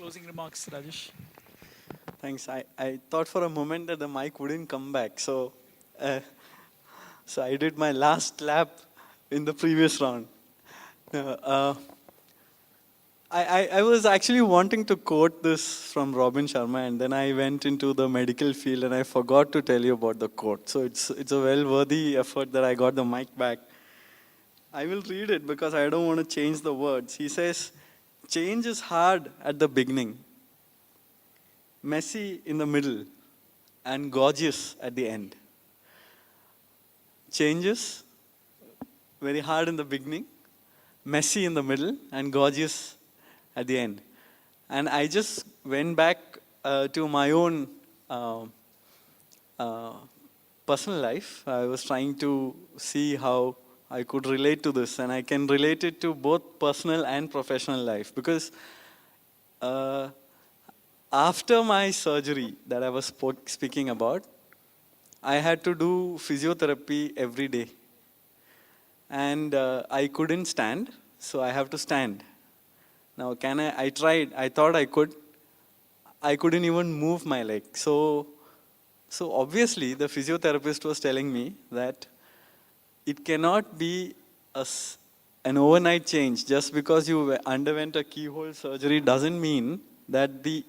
closing remarks, Rajesh? Thanks. I thought for a moment that the mic wouldn't come back. Uh, so I did my last lap in the previous round. Uh, I was actually wanting to quote this from Robin Sharma, and then I went into the medical field and I forgot to tell you about the quote. So it's a well worthy effort that I got the mic back. I will read it because I don't want to change the words. He says, change is hard at the beginning, messy in the middle, and gorgeous at the end. Changes, very hard in the beginning, messy in the middle, and gorgeous at the end. And I just went back to my own uh, uh, personal life. I was trying to see how I could relate to this, and I can relate it to both personal and professional life because uh, after my surgery that I was speaking about, I had to do physiotherapy every day. And I couldn't stand, so I have to stand. Now, I tried, I thought I could. I couldn't even move my leg. So obviously, the physiotherapist was telling me that it cannot be an overnight change. Just because you underwent a keyhole surgery doesn't mean that the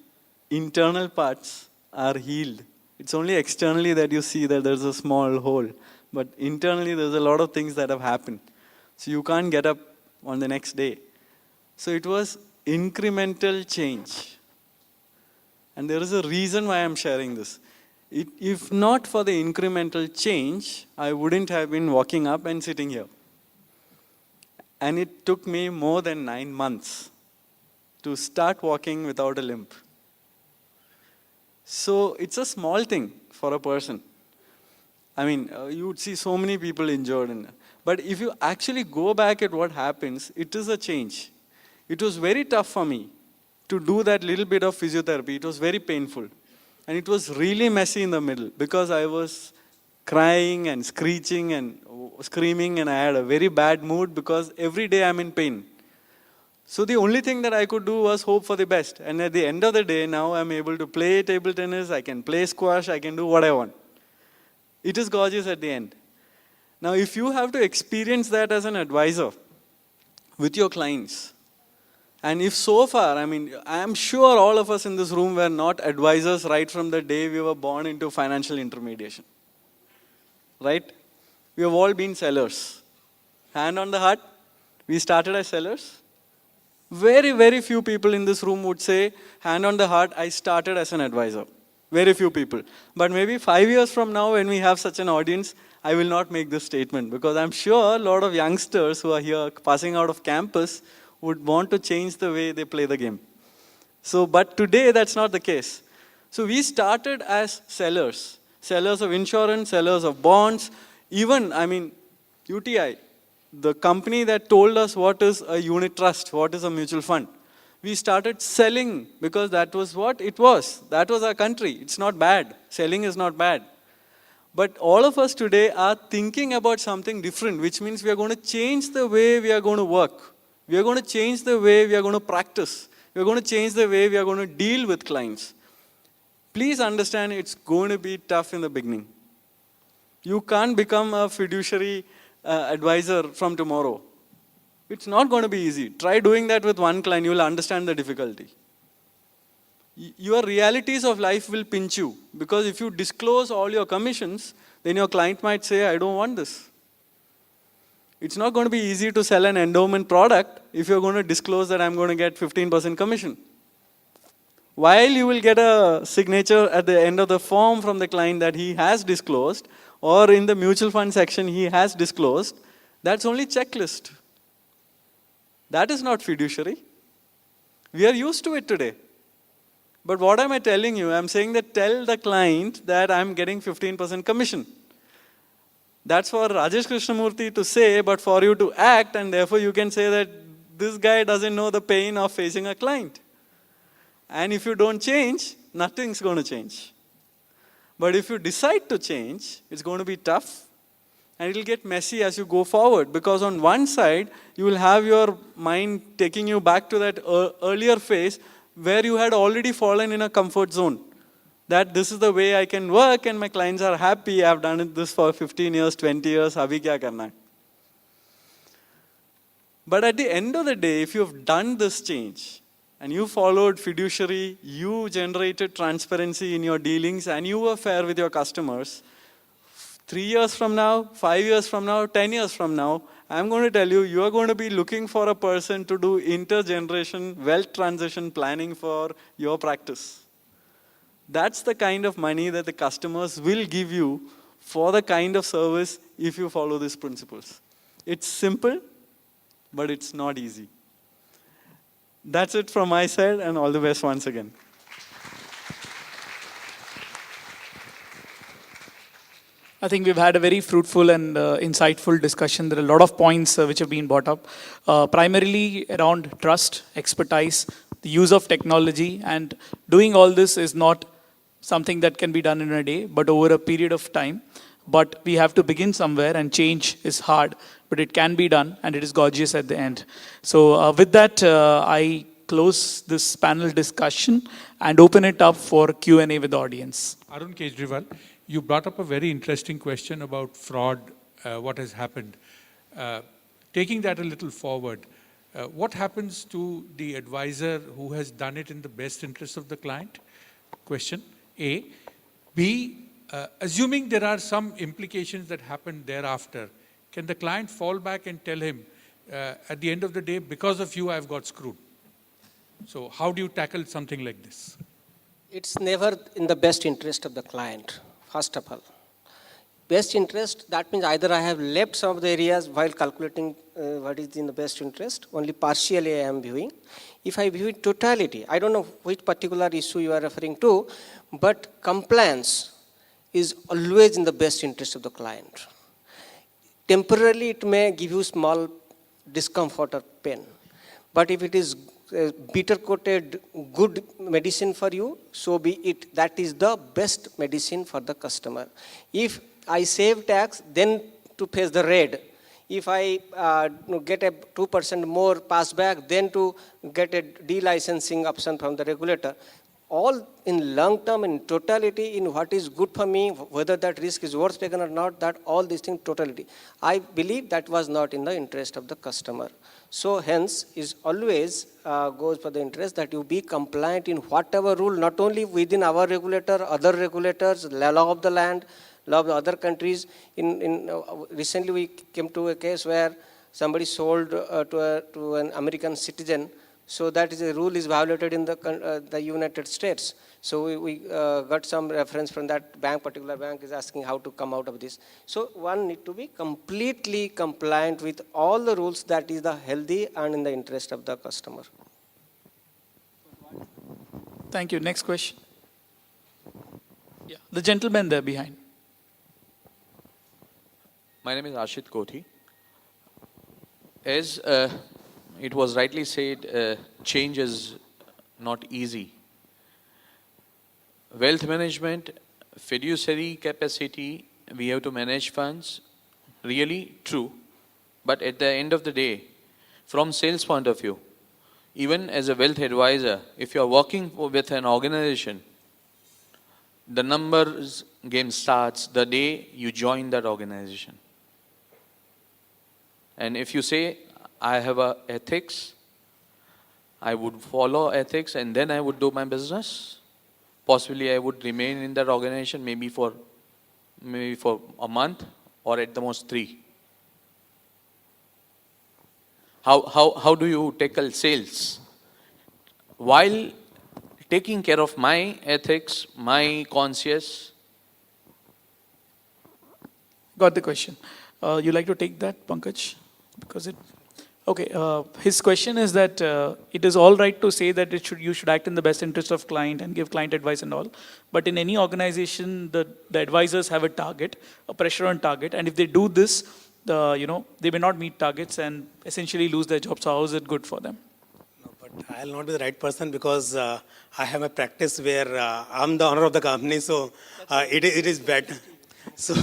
internal parts are healed. It's only externally that you see that there's a small hole. But internally, there's a lot of things that have happened. So you can't get up on the next day. So it was incremental change. And there is a reason why I'm sharing this. If not for the incremental change, I wouldn't have been walking up and sitting here. And it took me more than 9 months to start walking without a limp. So it's a small thing for a person. I mean, you would see so many people injured. But if you actually go back at what happens, it is a change. It was very tough for me to do that little bit of physiotherapy. It was very painful. And it was really messy in the middle because I was crying and screeching and screaming, and I had a very bad mood because every day I'm in pain. So the only thing that I could do was hope for the best. And at the end of the day, now I'm able to play table tennis, I can play squash, I can do what I want. It is gorgeous at the end. Now, if you have to experience that as an advisor with your clients, and if so far, I mean, I am sure all of us in this room were not advisors right from the day we were born into financial intermediation. Right? We have all been sellers. Hand on the heart, we started as sellers. Very, very few people in this room would say, hand on the heart, I started as an advisor. Very few people. But maybe 5 years from now, when we have such an audience, I will not make this statement because I'm sure a lot of youngsters who are here passing out of campus would want to change the way they play the game. So, but today that's not the case. So we started as sellers. Sellers of insurance, sellers of bonds, even, I mean, UTI, the company that told us what is a unit trust, what is a mutual fund. We started selling because that was what it was. That was our country. It's not bad. Selling is not bad. But all of us today are thinking about something different, which means we are going to change the way we are going to work. We are going to change the way we are going to practice. We are going to change the way we are going to deal with clients. Please understand it's going to be tough in the beginning. You can't become a fiduciary advisor from tomorrow. It's not going to be easy. Try doing that with one client, you will understand the difficulty. Your realities of life will pinch you because if you disclose all your commissions, then your client might say, I don't want this. It's not going to be easy to sell an endowment product if you're going to disclose that I'm going to get 15% commission. While you will get a signature at the end of the form from the client that he has disclosed, or in the mutual fund section he has disclosed, that's only checklist. That is not fiduciary. We are used to it today. But what am I telling you? I'm saying that tell the client that I'm getting 15% commission. That's for Rajesh Krishnamurthy to say, but for you to act, and therefore you can say that this guy doesn't know the pain of facing a client. And if you don't change, nothing's going to change. But if you decide to change, it's going to be tough. And it will get messy as you go forward. Because on one side, you will have your mind taking you back to that earlier phase where you had already fallen in a comfort zone. That this is the way I can work and my clients are happy. I've done this for 15 years, 20 years. Abhi kya karna hai? But at the end of the day, if you've done this change and you followed fiduciary, you generated transparency in your dealings and you were fair with your customers, 3 years from now, 5 years from now, 10 years from now, I'm going to tell you, you are going to be looking for a person to do intergeneration wealth transition planning for your practice. That's the kind of money that the customers will give you for the kind of service if you follow these principles. It's simple, but it's not easy. That's it from my side, and all the best once again. I think we've had a very fruitful and insightful discussion. There are a lot of points which have been brought up, primarily around trust, expertise, the use of technology, and doing all this is not something that can be done in a day, but over a period of time. But we have to begin somewhere, and change is hard, but it can be done, and it is gorgeous at the end. So with that, I close this panel discussion and open it up for Q&A with the audience. Arun Kejriwal, you brought up a very interesting question about fraud, what has happened. Taking that a little forward, what happens to the advisor who has done it in the best interest of the client? Question A. B, assuming there are some implications that happen thereafter, can the client fall back and tell him, at the end of the day, because of you, I've got screwed? So how do you tackle something like this? It's never in the best interest of the client, first of all. Best interest, that means either I have left some of the areas while calculating what is in the best interest, only partially I am viewing. If I view in totality, I don't know which particular issue you are referring to, but compliance is always in the best interest of the client. Temporarily, it may give you small discomfort or pain, but if it is bitter-coated good medicine for you, so be it. That is the best medicine for the customer. If I save tax, then to face the red. If I get a 2% more pass back, then to get a delicensing option from the regulator. All in long term, in totality, in what is good for me, whether that risk is worth taken or not, that all these things totality. I believe that was not in the interest of the customer. So hence is always goes for the interest that you be compliant in whatever rule, not only within our regulator, other regulators, law of the land, law of the other countries. Recently we came to a case where somebody sold to an American citizen. So that is a rule is violated in the United States. So we got some reference from that bank, particular bank is asking how to come out of this. So one need to be completely compliant with all the rules that is the healthy and in the interest of the customer. Thank you. Next question. Yeah, the gentleman there behind. My name is Ashit Kothi. As it was rightly said, change is not easy. Wealth management, fiduciary capacity, we have to manage funds, really true. But at the end of the day, from sales point of view, even as a wealth advisor, if you are working with an organization, the numbers game starts the day you join that organization. And if you say, I have a ethics, I would follow ethics and then I would do my business. Possibly I would remain in that organization maybe for a month or at the most 3. How do you tackle sales while taking care of my ethics, my conscience? Got the question. You like to take that, Pankaj? Because it. Okay, his question is that it is all right to say that you should act in the best interest of client and give client advice and all, but in any organization, the advisors have a target, a pressure on target, and if they do this, they may not meet targets and essentially lose their jobs. So how is it good for them? No, but I'll not be the right person because I have a practice where I'm the owner of the company, so it is bad. So.